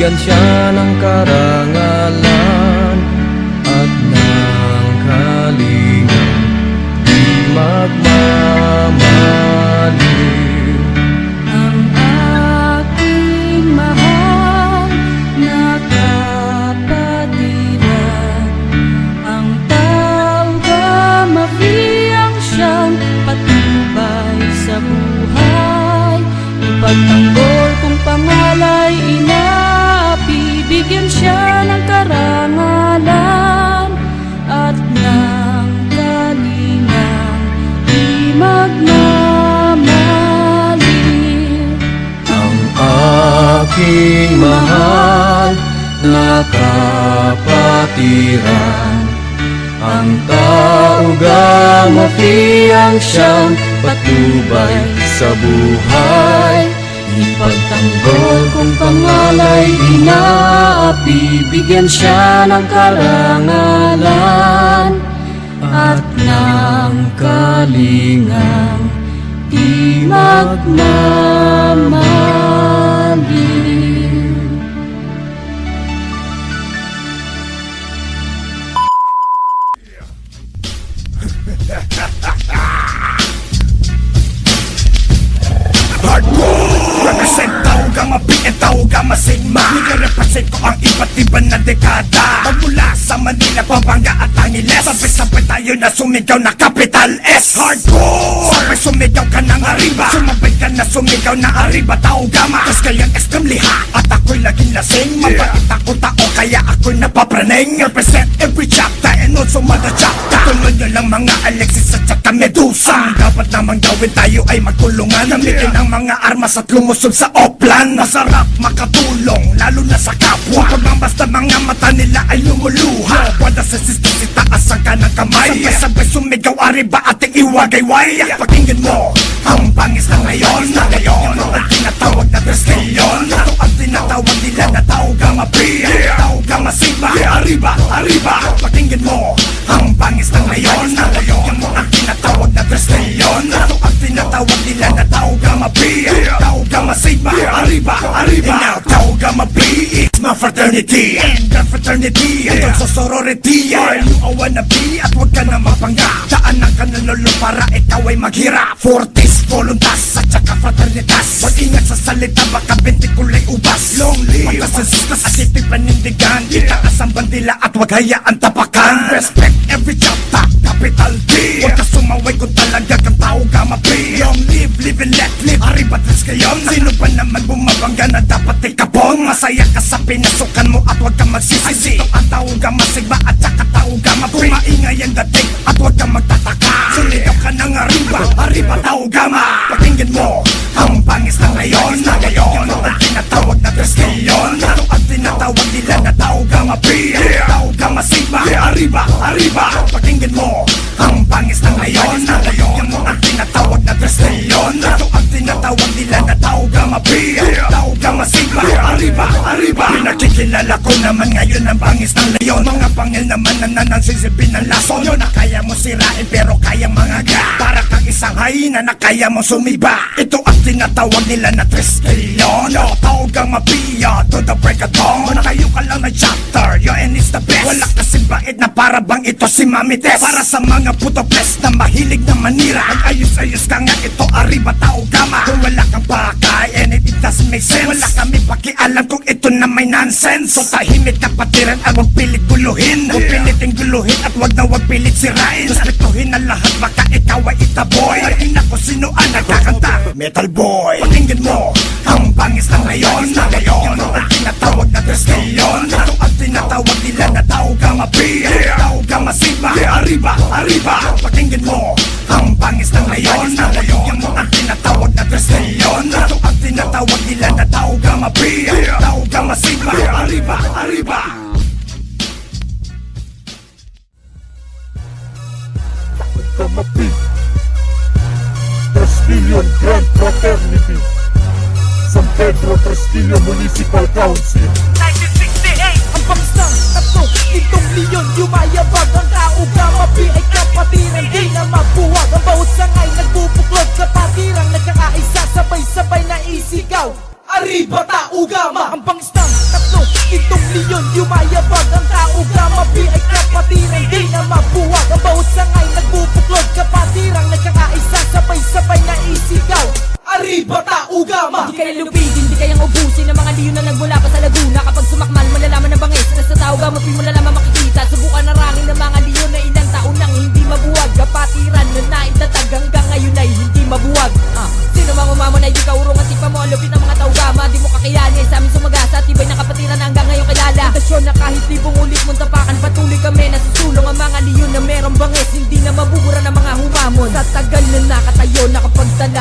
bigyan siya ng karangalan at ng kalingang di magmamaliw. Ang aking mahal na kapatiran, ang taong kamafiyang siyang patnubay sa buhay. Ipagtanggol kung pangalay inapi, bigyan siya ng karangalan at ng kalingang di magmamaliw. Ang aking mahal na kapatiran, ang taugang mafiyang siyang patnubay sa buhay. Ipagtanggol kung pangalay inaapi, bigyan siya ng karangalan at ng kalingang di magmamaliw. Represent Taugang Mapi at Taugang Masigma. Nire-represent ko ang iba't iba na dekada, magmula sa Manila, Pampanga at Angeles. Sabay-sabay tayo na sumigaw na capital S. Hardcore! Sabay sumigaw ka ng arriba, sumabay ka na sumigaw na arriba. Taugama, tas kayang estem liha at ako'y laging lasing. Mabait ako tao kaya ako'y napapraneng. Represent every chapter and also mother chapter. Tuloy nyo lang mga Alexis at saka Medusa. Ang dapat namang gawin tayo ay magtulungan, gamitin ang mga armas at lumusob sa oplan. Masarap makatulong lalo na sa kapwa, pag basta mga mata nila ay lumuluha. Wala sa sistem si taas ang kanang kamay, sabay-sabay sumigaw arriba ating iwagayway. Pakinggan mo ang bangis na ngayon, yung mga tinatawag na Tristilyon. Ito ang tinatawag nila na Taugang Mapi, Taugang Masigma. Arriba, arriba. Pakinggan mo ang bangis na ngayon, yung mga tinatawag na Tristilyon. Ito ang tinatawag nila na Taugang Mapi, Taugang Masigma. Arriba, arriba. And now Taugang Mapi, it's my fraternity and the fraternity, and also sorority. Are you a wannabe? At huwag ka na mapangga, daanan ka na lolo para ikaw ay maghirap. Fortis, voluntas at saka fraternitas. Mag-ingat sa salita, baka binti kulay ubas. Long live magkasasistas at ito'y panindigan. Itaas ang bandila at huwag hayaan tapakan. Respect every chapter, capital T. Huwag ka sumaway kung talaga kang Taugang Mapi. Long live, live and let live. Arriba tres kayon. Sino ba naman bumabangga na dapat ikapon? Masaya ka sa pinasukan mo at huwag kang magsisisi. Ito ang Taugang Masigma at saka Taugang Mapi. Maingay ang dating at huwag kang magtataka. Suligaw ka ng arriba, arriba Taugama. Pakinggan mo ang bangis na ngayon, yung mga tinatawag na Tristilyon. Ito ang tinatawag nila na Taugang Mapi, Taugang Masigma. Arriba, arriba. Pakinggan mo ang bangis na ngayon, yung mga tinatawag na Tristilyon. Ito ang tinatawag nila na Taugang Mapi, Taugang Masigma. Arriba, arriba. Pinakikilala ko naman ngayon ang bangis ng leyon. Mga pangil naman na nanansisilbi ng lason. Yun na kaya mo sirain pero kayang mangaga. Para kang isang hyena na kaya mo sumiba. Ito ang tinatawag nila na Tristilyon. Taugang Mapi, to the break of dawn. Nakayo ka lang na chapter, and it's the best. Wala kasing bait na para bang ito si Mami Tess. Para sa mga puto ples na mahilig na manira, ang ayos-ayos ka nga ito arriba Taugama. Kung wala kang pakay and it doesn't make sense, wala kami pakialam kung ito na may nonsense. So tahimik na patiran at huwag pilit guluhin. Huwag piliting guluhin at huwag na huwag pilit sirain. Respetuhin na lahat baka ikaw ay itaboy. Ay nako sino ang nagkakanta? Metal Boy. Pakinggan mo ang bangis na ngayon, yung mga tinatawag na Tristilyon. Ito ang tinatawag nila na Taugang Mapi, Taugang Masigma. Arriba, arriba. Pakinggan mo ang bangis na ngayon, yung mga tinatawag na Tristilyon. Ito ang tinatawag nila na Taugang Mapi, Taugang Masigma. Arriba, arriba. Taugang Mapi, Tristilyon Grand Fraternity, San Pedro Tristillo Municipal Council. 1968, ang bangis ng 3 milyon yumayabag. Ang Taugang Mapi ay kapatiran, di na mabuwag. Ang bawat sangay nagbubuklod sa patirang, nagkakaisa, sabay-sabay na isigaw. Arriba Taugama, ang bangis ng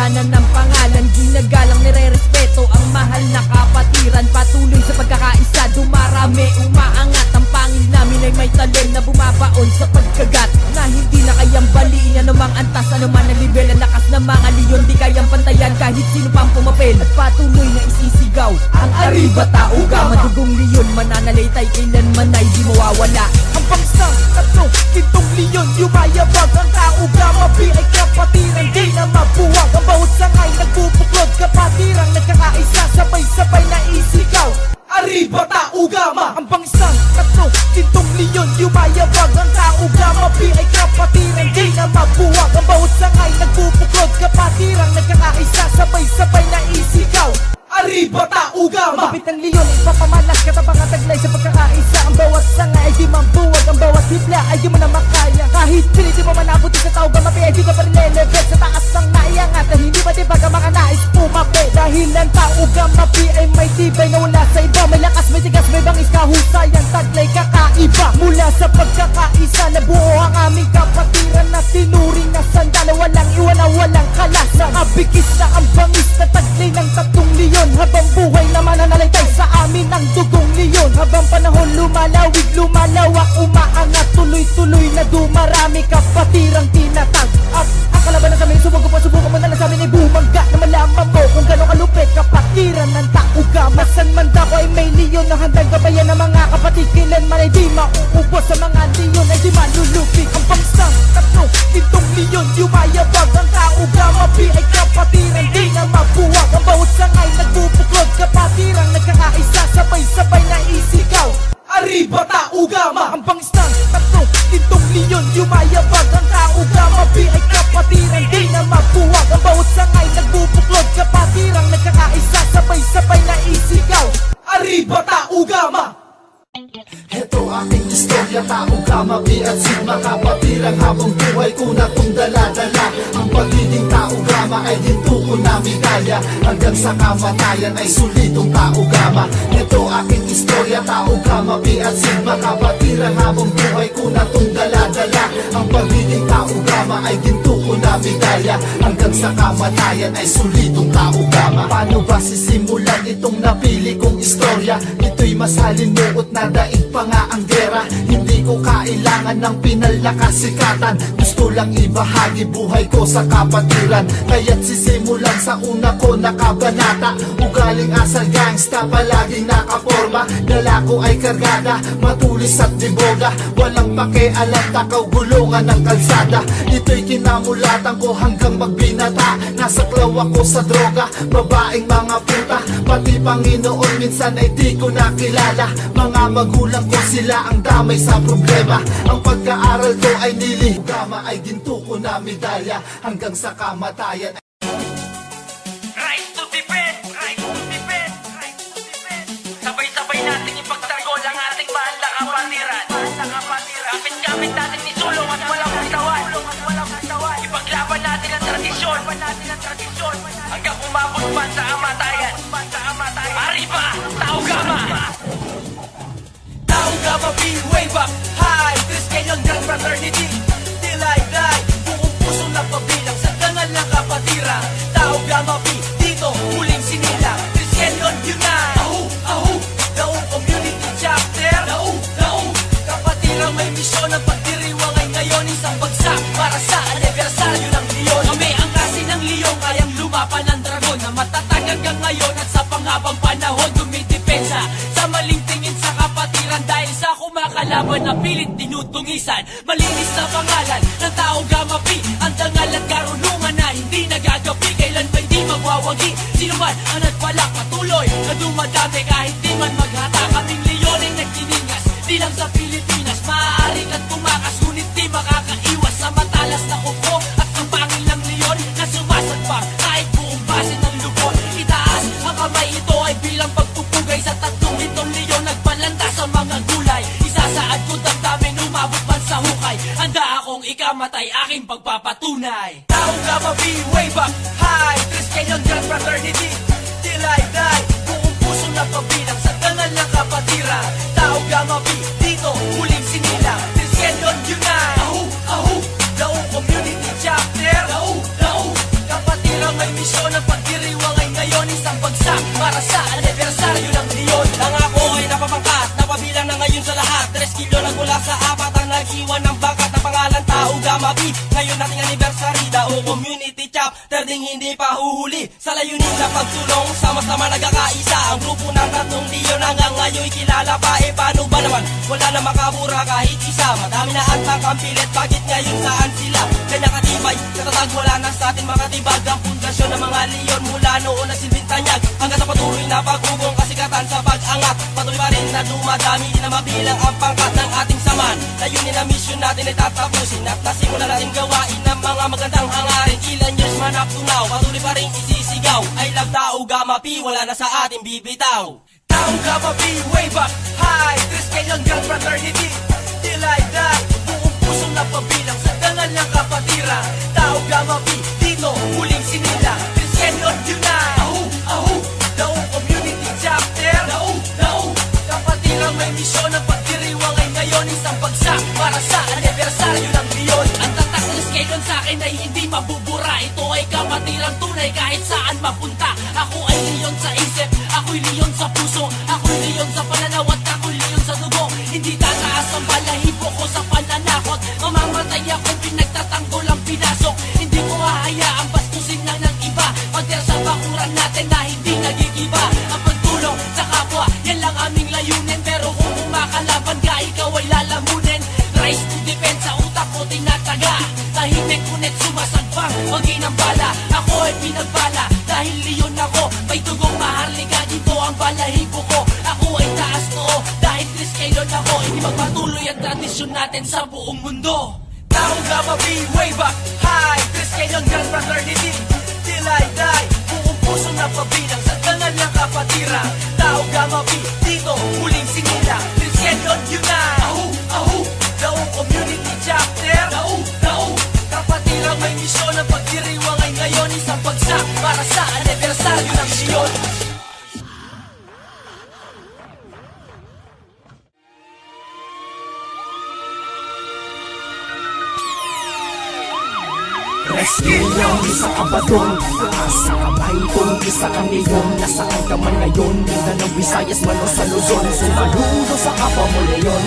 Pinangalanan ng pangalan, ginagalang nire-respeto ang mahal na kapatiran. Patuloy sa pagkakaisa, dumarami, umaangat. Ang pangil namin ay may talim na bumabaon sa pagkagat, na hindi na kayang baliin. Anumang antas, anuman ang level, ang lakas ng mga leon, di kayang pantayan kahit sino pang pumapel. At patuloy na isisigaw ang Arriba Tauga. Madugong leon, mananalitay, kailanman ay di mawawala. Ang pangsang tatlong gintong leon, yumayabag. Ang Tauga mapi ay kapatiran, di na mabuwag. Ang bawat sangay nagbubuklod, kapatirang nagkakaisa, sabay-sabay na isigaw Arriba Taugama. Ang pangsang tatlong gintong leon, yumayabag. Ang Tauga mapi ay kapatiran, di na mabuwag. Ang bawat sangay nagbubuklod, kapatirang nagkakaisa, sabay-sabay na isigaw Arriba Taugama. Kapit ng leon, ipapamalas, katabang at taglay sa pagkakaisa. Ang bawat sanga ay di mambuwag, ang bawat hibla ay di mo na makaya. Kahit pilit di mo manabuti sa Tauga mapi, ay di ka pa rin lelebet sa taas ng naiangat. At hindi ba diba ka mga nais pumapi? Dahil ang Tauga mapi ay may tibay na wala sa iba. May lakas, may tigas, may bangis, kahusay ang taglay kakaiba. Mula sa pagkakaisa, nabuo ang aming kapatiran na tinuring na sandala. Walang iwan na walang kalas, nakabigis na ang bangis na taglay ng tatlong leon. Habang buhay na mananalitay sa amin ang dugong leon. Habang panahon lumalawig, lumalawak, umaangat, tuloy-tuloy na dumarami kapatirang tinatag. At ang kalaban sa amin, subukan mo na lang sa amin ay bumangga, na malaman mo kung gano'ng kalupit kapatiran ng Tauga. Masan man dako ay may leon na handang gabayan ng mga kapatid. Kailanman ay di mauubos, sa mga leon ay di malulupig. Ang pangsang tatlong gintong leon, yumayabag. Ang Tauga mapi ay kapatiran, di na mabuwag. Ang bawat sangay nagbubuklod, kapatirang nagkakaisa, sabay-sabay na isigaw Arriba Taugama. Ang pangsang tatlong gintong leon, yumayabag. Ang Tauga mapi ay kapatiran, di na mabuwag. Ang bawat sangay nagbubuklod, kapatirang nagkakaisa, sabay-sabay na isigaw Arriba Taugama. Heto aking istorya, Tauga mapi at Sigma, kapatirang habang buhay ko na kong dala-dala. Ang pagiging Taugama ay hinto ko na midalya, hanggang sa kamatayan ay sulitong Taugama. Heto aking istorya, Tauga mapi at Sigma, kapatirang habang buhay ko na kong dala-dala. Ang pagiging Taugama ay hinto ko na midalya, hanggang sa kamatayan ay sulitong Taugama. Paano ba sisimulan itong napili kong istorya? Ito'y masalin muot na daig pa nga ang gera. Hindi ko kailangan ng pinal na kasikatan, gusto lang ibahagi buhay ko sa kapatiran. Kaya't sisimulan sa una ko nakabanata. Ugaling asal gangsta, palaging nakaporma. Dala ko ay kargada, matulis at diboga. Walang pakialam, takaw gulungan ng kalsada. Ito'y kinamulatan ko hanggang magbinata. Nasaklaw ako sa droga, babaeng mga puta, pati Panginoon minsan ay di ko nakilala. Mga magulang ko sila ang damay sa problema. Ang pagkaaral ko ay Tauga ay ginto ko na medalya, hanggang sa kamatayan. Rise to defend, rise to defend, rise to defend. Sabay-sabay natin ipagtanggol ang ating mahal na kapatiran. Kapit-kapit natin ni sulong at walang katawan. Ipaglaban natin ang tradisyon, hanggang umabot man sa kamatayan. Arriba Taugama. Tauga mapi, wave up high, Triskelion Grand Fraternity, till I die. Buong puso na pabilang sa dangal ng kapatiran. Tauga mapi, dito huling sinilang, Triskelion unite. Ahu, Daong Community Chapter. Daong kapatiran may misyon ng pagdiriwang ay ngayon. Isang bagsak para sa anibersaryo ng leon. Kami ang kasi ng leon, kayang lumapan ng dragon, na matatag hanggang ngayon at sa panghabang panahon dumidepensa sa maling tingin sa kapatiran. Dahil sa kumakalaban na pilit tinutungisan, malinis na pangalan ng Tauga mapi, ang dangal at karunungan na hindi nagagapi. Kailan ba hindi magwawagi? Sino man ang nagbalak patuloy na dumadami, kahit di man maghata. Kaming leon ay nagtiningas, di lang sa Pilipinas. Maaari kang tumakas, ngunit di makakaiwas sa matalas na kuko at ang pangil ng leon na sumasagpang kahit buong base ng lubon. Itaas ang kamay, ito ay bilang pagpupugay sa tatlong gintong leon. Nagbalanda sa mga gulay, isasaad ko damdamin, umabot man sa hukay. Handa akong ikamatay, aking pagpapatunay. Tauga mapi, wave up high, Triskelion Grand Fraternity, till I die. Buong puso na pabilang sa dangal ng kapatiran. Tauga mapi, dito huling sinilang, Triskelion unite. Ahu, Daong Community Chapter. Daong kapatiran may Gamapi, ngayon nating anniversary, Dao Community Chapter ding hindi pa huhuli sa layunin na pagtulong, sama-sama nagkakaisa ang grupo ng tatlong Leon hanggang ngayon kilala pa. E paano ba naman, wala na makabura kahit isa, madami na at nakampilit, bakit ngayon saan sila kanya katibay, katatag wala na sa atin makatibag ang pundasyon ng mga Leon mula noon na silbing tanyag hanggang sa patuloy na pagugong kasikatan sa pag-angat, patuloy pa rin na dumadami, di na mabilang ang pangkat ng ating saman. Layunin na mission natin ay tatapusin at nasimulan natin gawain ng mga magandang hangarin. Ilan years man up to now, patuloy pa rin isisigaw, I love Tao Gamapi, wala na sa ating bibitaw. Tao Gamapi, way back high, Chris Kenyon Gang Fraternity, till I die, buong pusong napabilang sa dangal ng kapatiran. Tao Gamapi, dito huling sinila, Chris Kenyon Unite, ahu, Tao Community Chapter, Tao kapatirang may misyon ng pagdiriwang ay ngayon isang bagsak para sa anibersaryo ng Leon. Ang tatak Chris Kenyon sa akin ay hindi mabubura, ito ay kapatirang tunay kahit saan mapunta. Ako ay Leon sa isip, ako'y Leon sa puso, ako'y Leon sa pananaw at ako'y Leon sa dugo. Hindi tataas ang balahibo ko sa pananakot, mamamatay akong pinagtatanggol ang pinasok. Hindi ko hahayaang bastusin lang ng iba, pagder sa bakuran natin na hindi nagigiba. Ang pagtulong sa kapwa, yan lang aming layunin, pero kung kumakalaban ka, ikaw ay lalamunin. Rise to defend, sa utak ko tinataga, tahimik ngunit sumasagpang maginang bala. Ako ay pinagbala dahil Leon ako, may tugong maharlika, dito ang balahibo ko. Ako ay taas noo dahil Chris Kenyon ako, hindi magpatuloy ang tradisyon natin sa buong mundo. Tao Gamapi, way back high, Chris Kenyon Gang Fraternity, till I die, buong puso na pabilang sa dangal ng kapatiran. Tao Gamapi, dito huling sinila, Chris Kenyon Unite, ahu, Tao Community Chapter, Tao kapatirang may misyon ng pagdiriwang ay ngayon isang bagsak para sa anibersaryo ng Leon. Rescue isa ka ba doon? Sa kamay kong isa kang Leon, nasaan ka man ngayon? Mindanao, Visayas, man o sa Luzon, sumaludo sa kapwa mo Leon.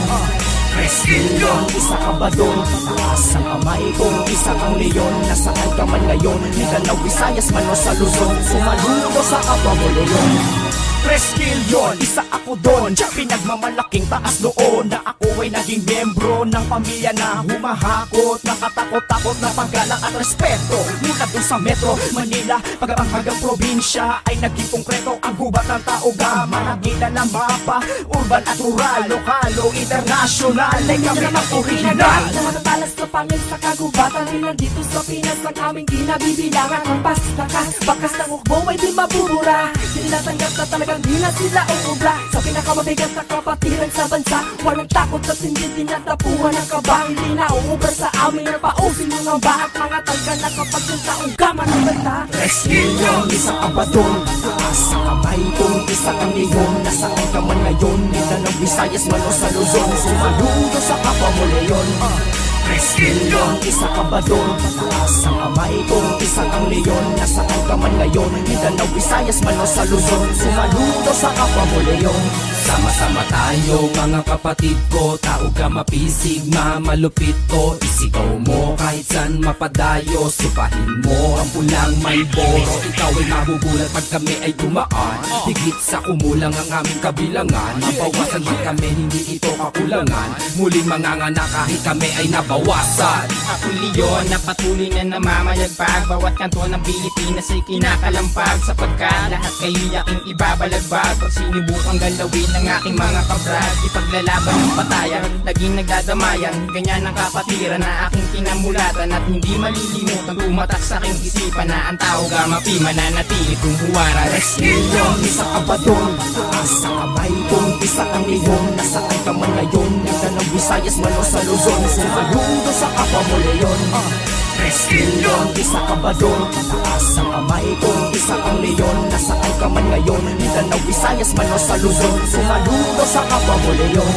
Rescue isa ka ba doon? Sa kamay kong isa kang Leon, nasaan ka man ngayon? Mindanao, Visayas, man o sa Luzon, sumaludo sa kapwa mo Leon. Presqu'île yun, isa ako doon, pinagmamalaking taas noon na ako ay naging membro ng pamilya na humahakot, nakatakot-takot na paggalang at respeto. Mula doon sa Metro Manila, hanggang probinsya ay naging konkreto ang gubat ng Tao Gama. Nakita na mapa, urban at rural, lokal o international, ay kami namang original. Matatalas na pangil sa kagubatan, rin nandito sa Pinas ang aming ginabibilangan. Ang lakas, bakas ng ukbo ay di mabubura, tinatanggap na talagang di na sila umubra. Sa pinakamabigat na kapatiran sa bansa, walang takot at hindi tinatapuhan ng kaba. Hindi na uubra sa amin ang pausin mga ba at mga tangga na kapag yung Taong Gama ng banta. Rescue isa ka ba doon? Sa kamay kong isa kang Leon, nasaan ka man ngayon? Mindanao, Visayas, man o sa Luzon, sumaludo sa kapwa mo Leon. Rescue isa ka ba doon? Sa kamay kong isa kang Leon, nasaan ka man ngayon? Mindanao, Visayas, man o sa Luzon, sumaludo sa kapwa mo Leon. Sama-sama tayo mga kapatid ko, Tao Gamapi, Sigma, malupit to. Isigaw mo kahit saan mapadayo, supahin mo ang pulang may boro. Ikaw ay magugulat pag kami ay dumaan, higit sa kumulang ang aming kabilangan. Mabawasan man kami, hindi ito kakulangan, muling manganganak kahit kami ay nabawasan. Ako Leon na patuloy na namamayagpag, bawat kanto ng Pilipinas ay kinakalampag, sapagkat lahat kayo'y aking ibabalagbag. Pag sinubukang galawin ng aking mga kabrad, ipaglalaban ng patayan, naging nagdadamayan, ganyan ang kapatiran na aking kinamulatan. At hindi malilimutan, tumatak sa aking isipan na ang Tao Gamapi mananatili kumuwara. Rescue isa ka ba doon? Sa kamay kong isa kang Leon, nasaan ka man ngayon? Mindanao, Visayas, man o sa Luzon, sumaludo sa kapwa mo Leon. Rescue isa ka ba doon? Sa kamay kong isa kang Leon, nasaan ka man ngayon? Mindanao, Visayas, man o sa Luzon, sumaludo sa kapwa mo Leon.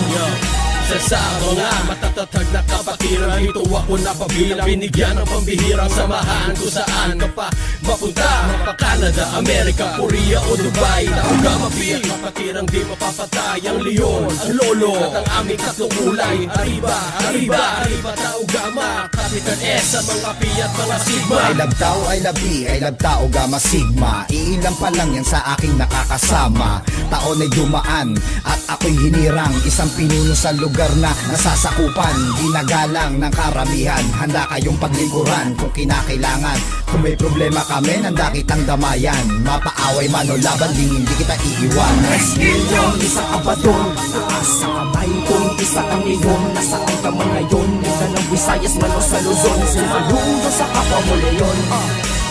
Sa mga matatatag na kapatiran, ito ako napabilang, binigyan ng pambihirang samahan kung saan ka pa mapunta, mapa Canada, Amerika, Korea o Dubai. Tao Gamapi at kapatirang di mapapatay, ang Leon, ang Lolo at ang aming tatlong kulay. Arriba, arriba, arriba Tao Gama, capital S sa mga P at mga Sigma. I love Tao, I love P, I love Tao, Gamma, Sigma. Iilan pa lang yan sa aking nakakasama. Taon ay dumaan at ako'y hinirang, isang pinuno sa lugar na nasasakupan. Ginagalang ng karamihan, handa kayong paglingkuran kung kinakailangan. Kung may problema kami, nanda kitang damayan. Mapaaway man o laban, hindi kita iiwan. Milyon, isa ka ba doon? Taas ang kamay kung isa kang leon. Nasaan ka man ngayon? Mindanao, Visayas, man o sa Luzon. Sumaludo sa kapwa mo leon.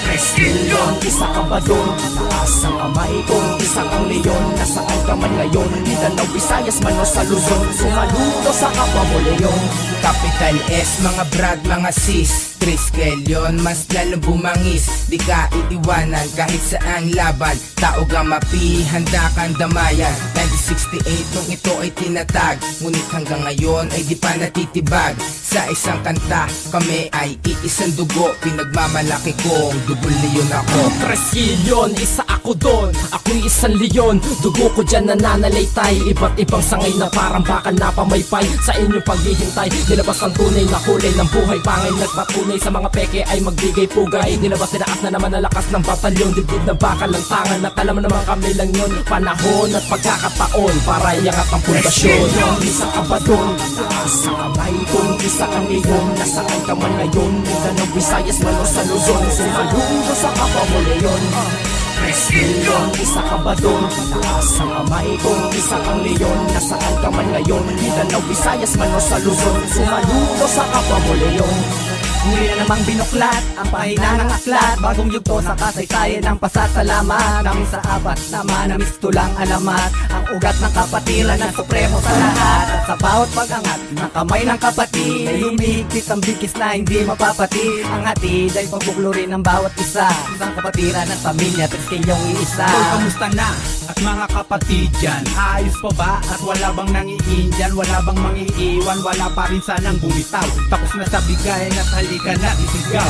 3 milyon, isa ka ba doon? Taas ang kamay kung isa kang leon. Nasaan ka man ngayon? Mindanao, Visayas, man o sa Luzon. Sumaludo sa kapwa mo leon. Capital S, mga brad, mga sis. Triskelyon, mas lalong bumangis. Di ka iiwanan kahit saang laban. Tao Gamma P, handa kang damayan. 1968 nung ito ay tinatag, ngunit hanggang ngayon ay di pa natitibag. Sa isang kanta, kami ay iisang dugo. Pinagmamalaki ko, dubol leon ako. 3 milyon, isa ako doon. Ako'y isang leon. Dugo ko dyan nananalaytay. Iba't ibang sangay na parang bakal na pamaypay. Sa inyong paghihintay, nilabas ang tunay na kulay ng buhay. Pangay nagpatunay sa mga peke ay magbigay pugay. Nilabas tinaas na naman ang lakas ng batalyon. Dibdib na bakal ang tangan at alam naman kami lang yun. Panahon at pagkakataon para iangat ang pundasyon. Isa ka ba doon? Taas ang kamay kung isa kang leon. Nasaan ka man ngayon? Mindanao, Visayas, man o sa Luzon. Sumaludo sa kapwa mo leon. 3 milyon, isa ka ba doon? Taas ang kamay kung isa kang leon. Nasaan ka man ngayon? Mindanao, Visayas, man o sa Luzon. Sumaludo sa kapwa mo leon. Muli na namang binuklat ang pahina ng aklat. Bagong yugto sa kasaysayan ng pasasalamat namin sa abat na manamis tulang alamat. Ang ugat ng kapatiran ng supremo sa lahat. At sa bawat pag-angat ng kamay ng kapatid ay humigpit ang bigkis na hindi mapapati. Ang hatid ay pagbuklurin ng bawat isa. Isang kapatiran at pamilya, Triskelyong iisa. Kamusta na at mga kapatid dyan? Ayos pa ba at wala bang nangiindian? Wala bang mangiiwan? Wala pa rin sanang bumitaw. Tapos na sa bigay at halika na isigaw.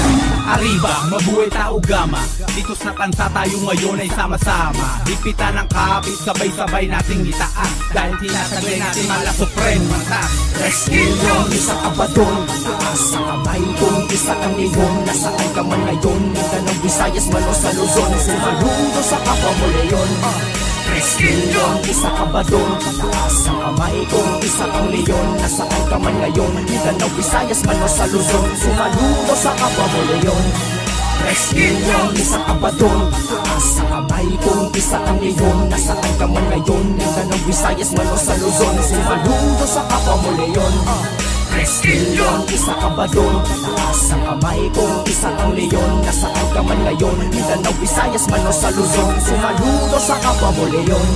Arriba, mabuhay Tao Gamma. Dito sa tansa tayo ngayon ay sama-sama. Hipitan ng kapit, sabay-sabay nating itaas. Dahil tinatagay natin mala supreme matas. 3 milyon, isa ka ba doon? Taas ang kamay kung isa kang leon. Nasaan ka man ngayon? Mindanao, Visayas, man o sa Luzon. Sumaludo sa kapwa mo leon. 3 milyon, isa ka ba doon? Taas ang kamay kung isa kang leon. Nasaan ka man ngayon? Mindanao, Visayas, man o sa Luzon. Sumaludo sa kapwa mo leon. 3 milyon, isa ka ba doon? Taas ang kamay kung isa kang leon. Nasaan ka man ngayon? Mindanao, Visayas, man o sa Luzon. Sumaludo sa kapwa mo leon. 3 milyon, isa ka ba doon? Taas ang kamay kung isa kang leon. Nasaan ka man ngayon? Mindanao, Visayas, man o sa Luzon. Sumaludo sa kapwa mo leon.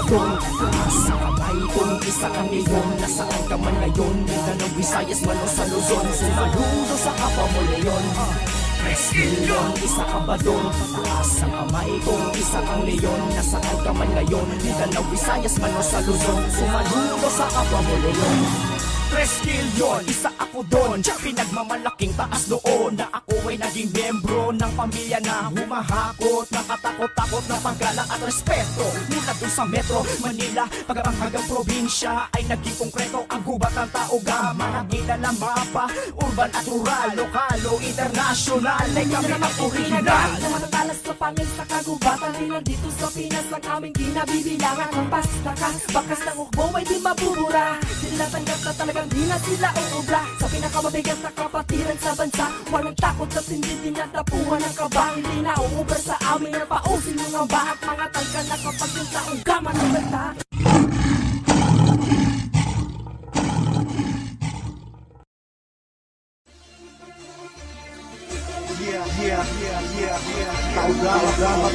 Taas ang kamay kung isa kang leon. Nasaan ka man ngayon? Mindanao, Visayas, man o sa Luzon. Sumaludo sa kapwa mo leon. 3 milyon, isa ka ba doon? Taas ang kamay kung isa kang leon. Nasaan ka man ngayon? Mindanao, Visayas, man o sa Luzon. Sumaludo sa kapwa mo leon. 3 milyon, isa ako doon. Pinagmamalaking taas doon na ako ay naging membro ng pamilya na humahakot, nakatakot-takot ng paggalang at respeto. Mula doon sa Metro Manila, pagabang hanggang probinsya ay naging konkreto ang gubat ng Tao Gamma. Nagilala mapa, urban at rural, lokal o international ay kami ang original. Matatalas na pangil sa kagubatan ay nandito sa Pinas ang aming kinabibilangan. Hampas, takas, bakas ng ukbo ay di mabubura. Tinatanggap na talagang di na sila uubra. Sa pinakamabigat na kapatiran sa bansa, walang takot at hindi tinatapuhan ng kaba. Hindi na uubra sa amin na pausin mga ba at mga talka na kapag yung Tao Gamma ng banta. Tao Gamma,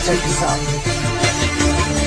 kay isa.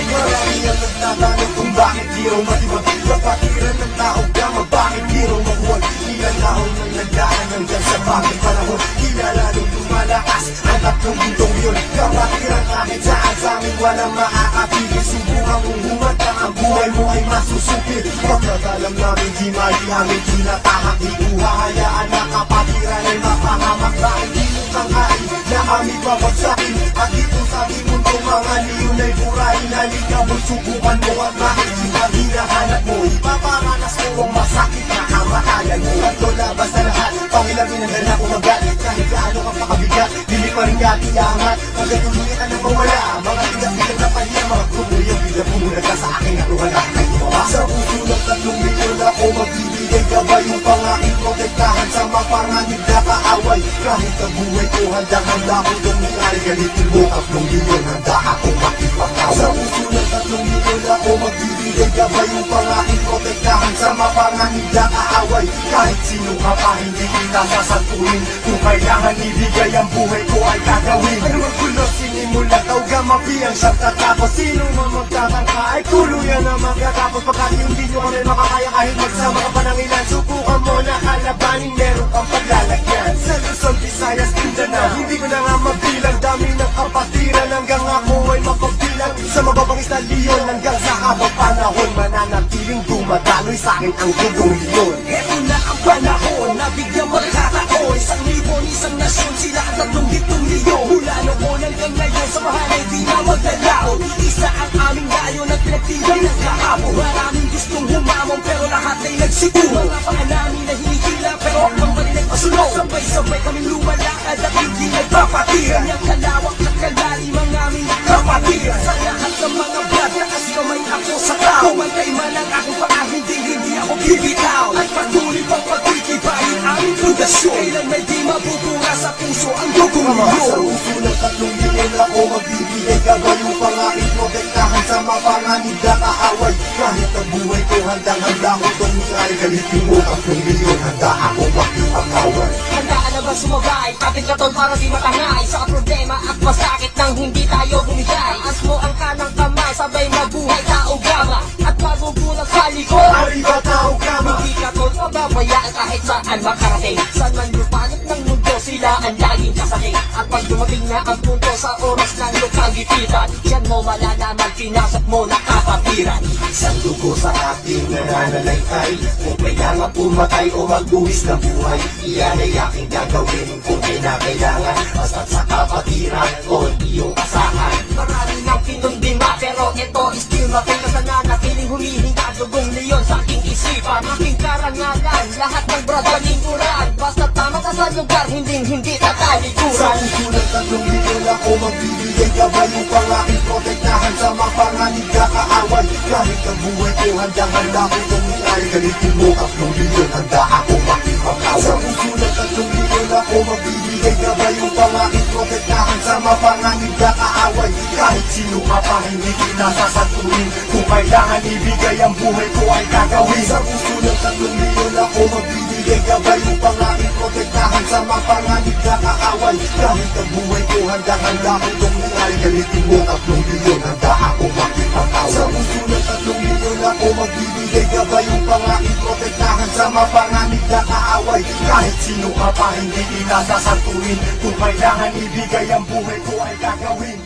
Marami ang nagtatanong kung bakit di raw matibag. Kapatiran ng tao gama, bakit di raw mahuwag. Ilalahon ng nagdaan hanggang sa bagay panahon. Kilala nung lumalakas ang tatlong bintong yun. Kapatiran kahit saan sa amin walang makakapigil. Subukan mong humanta, ang buhay mo ay masusupil. Pagkakalam namin di mali amin tinatahak. Di ko hahayaan na kapatiran ay mapahamak. Dahil di mo kangkain na kami babagsakin. At dito sa ating mundo mga liyon ay burahin. Halika mo'y subukan mo at makikita hinahanap mo. Ipaparanas mo ang masakit na kamatayan mo. At labas na lahat, pangilamin ang gana kong magalit. Kahit gaano ka pakabigat, hindi pa rin katiyangat. Hanggang tuluyan ka na mawala. Mga tigang-tigang na pahiya, mga kumuloy ang bigla pumunag ka sa aking natuhan na kahit tumawa. Sa puso ng 3 milyon ako magbibigay gabay upang aking protektahan sa mapanganib na kaaway. Kahit ang buhay ko handang-handa ko itong nangyari. Galitin mo 3 milyon, handa akong makipakaw. Sa puso ng 3 milyon ako magbibigay gabay upang aking protektahan sa mapanganib na kaaway. Kahit sino ka pa hindi kita sasantuhin. Kung kailangan ibigay ang buhay ko ay gagawin. Ano ang gulo sinimula tawga mapiyang siyang tatapos. Sino man magtatangka ay tuluyan na magtatapos. Pagkat hindi nyo kami makakaya kahit magsama ka pa ng ilan. Subukan mo na kalabanin, meron kang paglalagyan. Sa Luzon, Visayas, Mindanao, hindi ko na nga mabilang. Dami ng kapatiran hanggang ako ay mapabilang. Sa mababang istalyon hanggang sa habang panahon, mananatiling dumadaloy sa akin ang dugong leon. Eto na ang panahon na bigyan magkataon. 1,000, isang nasyon, sila at 3 milyon. Mula noon hanggang ngayon, samahan ay di na maglalaon. Isa ang aming layon at pinagtibay ng kahapon. Maraming gustong humamon pero lahat ay nagsiguro. Mga paanamin na hinihila pero ang bali nagpasunod. Sabay-sabay kaming lumalakad at hindi nagpapatira. Kanyang kalawak at kalalim ang aming kapatiran. Sa lahat ng mga brad, taas kamay ako sa tao. Kumantay man ang aking paa, hindi ako bibitaw. At patuloy pang pagkikibayin aming pundasyon. Kailan may di mabubura sa puso ang dugong leon. Sa puso ng 3 milyon ako magbibigay gabay upang aking protektahan sa mapanganib na kaaway. Kahit ang buhay ko handang-handa ko itong nangyari. Galitin mo 3 milyon, handa ako makipagkawan. Handaan na ba sumabay? Kapit ka tol para di matangay sa problema at masakit nang hindi tayo bumigay. As mo ang kanang kamay, sabay mabuhay tao gama. At magugulang sa likod, Arriba tao gama. hindi ka tol mababayaan kahit saan makarating. Saan man lupalit ng mundo, sila ang laging kasakit. At pag dumating na ang punto sa oras ng lukang gipitan, yan mo malalaman, pinasok mo na kapatiran. Isang dugo sa ating nananalaytay. Kung kailangan pumatay o magbuwis ng buhay, iyan ay aking gagawin kung kinakailangan. Basta't sa kapatiran o iyong asahan. Marami nang pinundima pero ito still mapila sa nanatiling humihinga dugong leon sa aking isipan. Aking karangalan, lahat ng brad palingkuran. Basta tama ka sa lugar, hindi Sa tatalikuran. puso ng 3 milyon ako magbibigay gabay upang aking protektahan sa mapanganib na kaaway. Kahit ang buhay ko handang-handa ko itong nangyari. Galitin mo 3 milyon, handa ako makipagkawan. Sa puso ng 3 milyon ako magbibigay gabay upang aking protektahan sa mapanganib na kaaway. Kahit sino ka pa hindi kita sasantuhin. Kung kailangan ibigay ang buhay ko ay gagawin. Sa puso ng 3 milyon ako magbibigay gabay upang aking protektahan sa mapanganib na kaaway. Kahit ang buhay ko handang-handa ko itong nangyari. Galitin mo 3 milyon, handa ako makipagkawan. Sa puso ng 3 milyon ako magbibigay gabay upang aking protektahan sa mapanganib na kaaway. Kahit sino ka pa hindi kita sasantuhin. Kung kailangan ibigay ang buhay ko ay gagawin.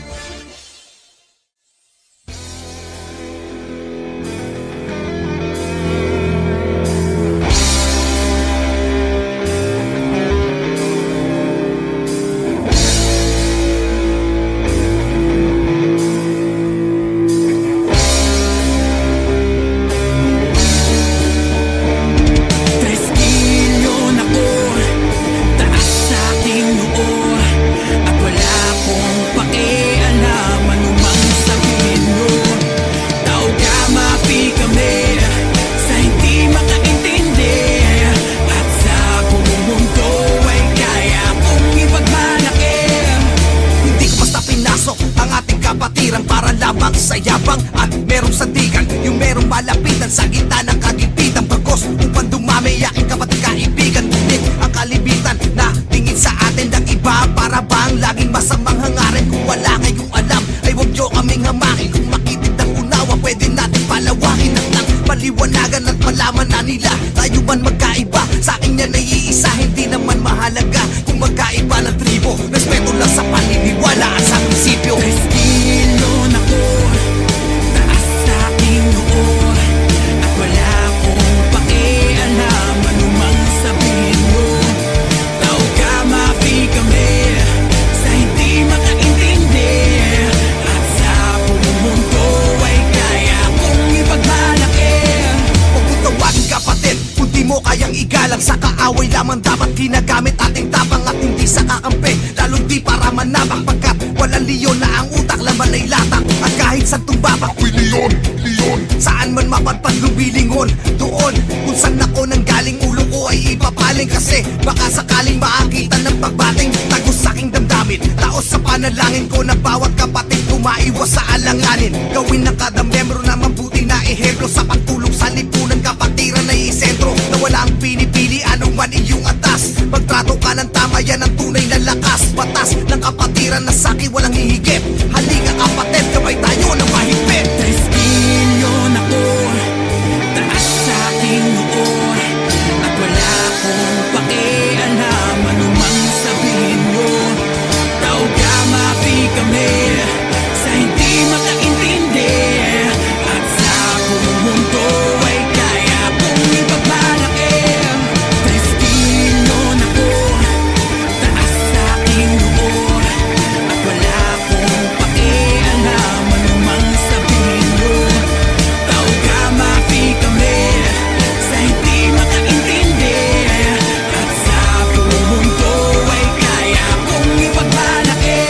At wala akong pakialam anumang sabihin mo. Tawga mapi kami sa hindi makaintindi. At sa buong mundo ay kaya kong ipagmalaki. Hindi basta pinasok ang ating kapatiran para lamang sa yabang at merong sandigan. Yung merong malapitan sa gitna ng kagipitan. Pagkos upang dumami aking kapatid kaibigan. Ngunit ang kalibitan na tingin sa atin ng iba para bang laging masamang hangarin. Kung wala kayong alam ay nila tayo man magkaiba. Sa akin yan ay iisa, hindi naman mahalaga kung magkaiba ng tribo. Respeto lang sa paniniwala at sa prinsipyo. Estilo na ko, taas sa aking noo, at wala akong pakialam anumang sabihin mo. Tao ka, mapi kami sa hindi makaintindi, at sa buong mundo ay kaya kong ipagmalaki. Huwag mo tawagin kapatid kung di mo kayang igalang. Sa kaaway lamang dapat ginagamit ating tapang at hindi sa kakampi, lalong di para manabak. Pagkat walang leon na ang utak, laman ay latak. At kahit sa tumbabak, uy leon, leon, saan man mapadpad lumilingon, doon kung saan ako nang galing, ulo ko ay ipapaling. Kasi baka sakaling makakita ng pagbating tagos sa aking damdamin. Taos sa panalangin ko na bawat kapatid ko maiwas sa alanganin. Gawin ng kada membro na mabuti na ehemplo sa pagtulong sa lipunan. Kapatiran ay isentro na wala ang pinipili anuman iyong atas. Magtrato ka ng tama, yan ang tunay na lakas. Batas ng kapatiran na sa'kin walang hihigit. Halika kapatid, kamay tayo na mahigpit. Estilo na ko, taas sa aking noo, at wala akong pakialam anumang sabihin mo. Tao ka, mapi kami sa hindi makaintindi, at sa buong mundo ay kaya kong ipagmalaki. Estilo na ko, taas sa aking noo, at wala akong pakialam anumang sabihin mo. Tao ka, mapi kami sa hindi makaintindi, at sa buong mundo ay kaya kong ipagmalaki.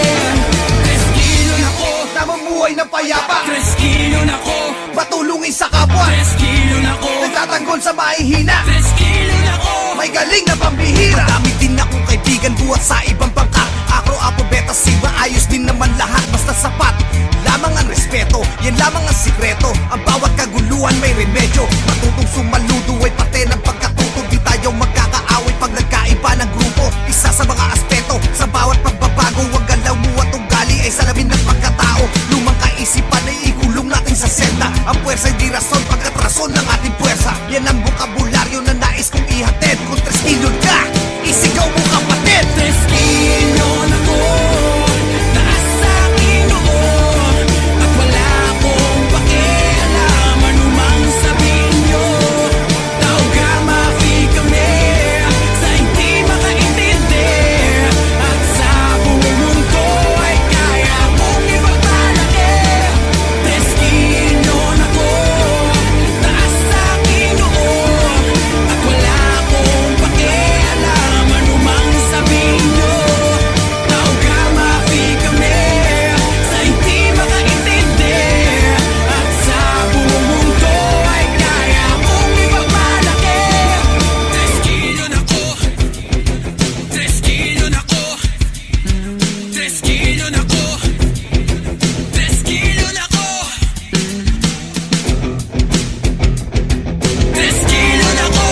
Estilo na ko, Namumuhay ng payapa, estilo na ko, matulungin sa kapwa, estilo na ko, nagtatanggol sa mahihina, estilo na ko. may galing na pambihira. Marami din akong kaibigan buhat sa ibang bangka. Akro, apo, beta, sigma, ayos din naman lahat. Basta sapat lamang ang respeto, yan lamang ang sikreto. Ang bawat kaguluhan may remedyo. Matutong sumaludo ay parte ng pagkatuto. Di tayo magkakaaway pag nagkaiba ng grupo. Isa sa mga aspeto sa bawat pagbabago, wag galaw mo at ugali ay salamin ng pagkatao. Lumang kaisipan ay ikulong natin sa selda. Ang puwersa ay di rason, pagkat rason ng ating puwersa. Yan ang bokabularyo na nais kong ihatid. Kung trestilyon ka, isigaw mo kapatid. Estilo na ko, taas sa aking noo, at wala akong pakialam anumang sabihin nyo. Tao ka, mapi kami sa hindi makaintindi, at sa buong mundo ay kaya kong ipagmalaki. Estilo na ko, taas sa aking noo, at wala akong pakialam anumang sabihin nyo. Tao ka, mapi kami sa hindi makaintindi, at sa buong mundo ay kaya kong ipagmalaki. 3 kilo na ko, 3 kilo na ko, 3 kilo na ko, 3 kilo na ko, 3 kilo na ko.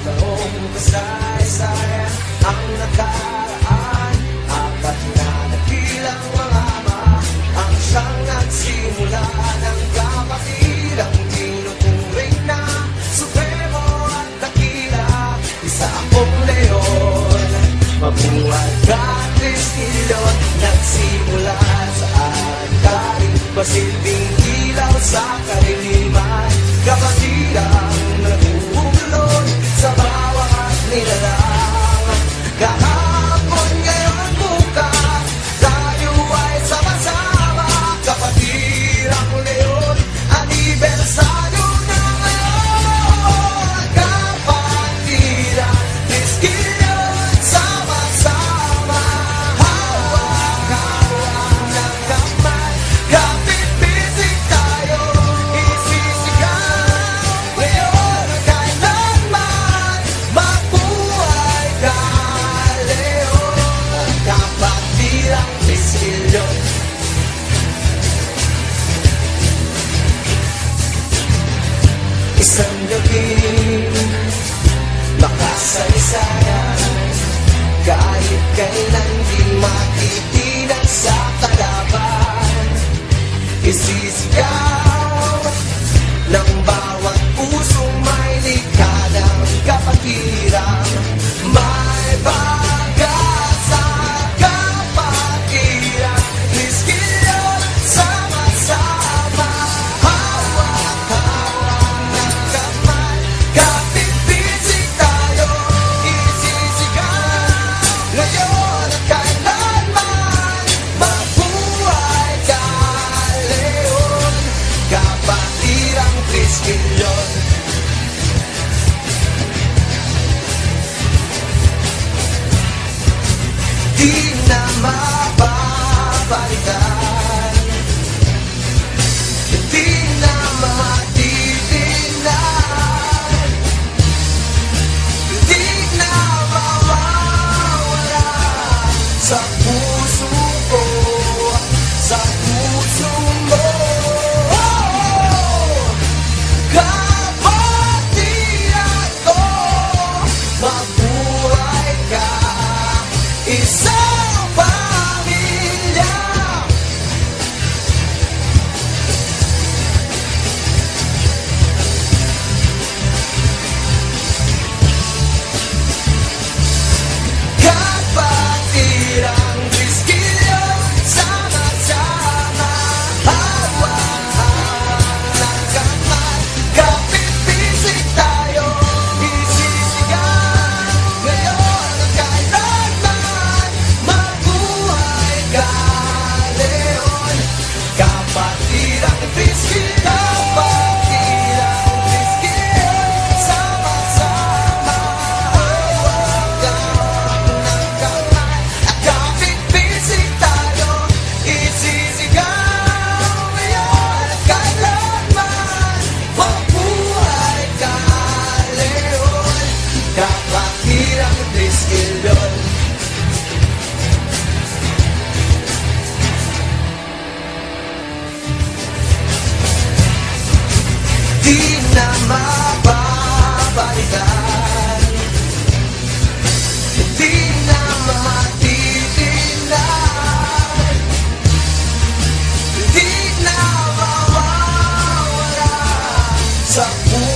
Taong kasay-saya ang nakaraan, apat na nakilang mga ama ang siyang nagsimula ng kapatirang tinuturing na supremo at dakila. Isa akong leon, mabuhay ka, Estilo. Nagsimula saan kahit masilbing ilaw sa kaliliman, kapatirang nagugulong sa bawat nilalang. Kahapon, ngayon, bukas, tayo ay sama-sama. Kapatirang leon, anibersaryo na ngayon. Kapatirang Estilo, sama-sama. Hawak-hawak ng kamay, kapit-pitik tayo, isisigaw ngayon kailanman. Mabuhay ka, leon, kapatirang Estilo. Isang gabi, makasaysayan, Kahit kailan di matitinag sa kalaban, isisigaw ng bawat pusong may likha ng kapatiran. May pag-asa, kapatiran, miskilyo, sama-sama, hawak-hawak ng kamay, kapit-bisig tayo, isisigaw ngayon at kailanman. Mabuhay ka, Leon, kapatirang Triskelion. Di na mapapalitan, di na matitignan, di na mawawala sa puso ko, sa puso mo. Kapatiran ko, mabuhay ka, isang pamilya. Kapatirang Triskelion, sama-sama, hawak-hawak ng kamay, kapit-bisig tayo, isisigaw ngayon at kailanman. Mabuhay ka, Leon, kapatirang Triskelion, kapatirang Triskelion, sama-sama, hawak-hawak ng kamay, at kapit-bisig tayo, isisigaw ngayon at kailanman. Mabuhay ka, Leon, kapatirang Triskelion. Di na mapapalitan, di na matitignan, di na mawawala sa puso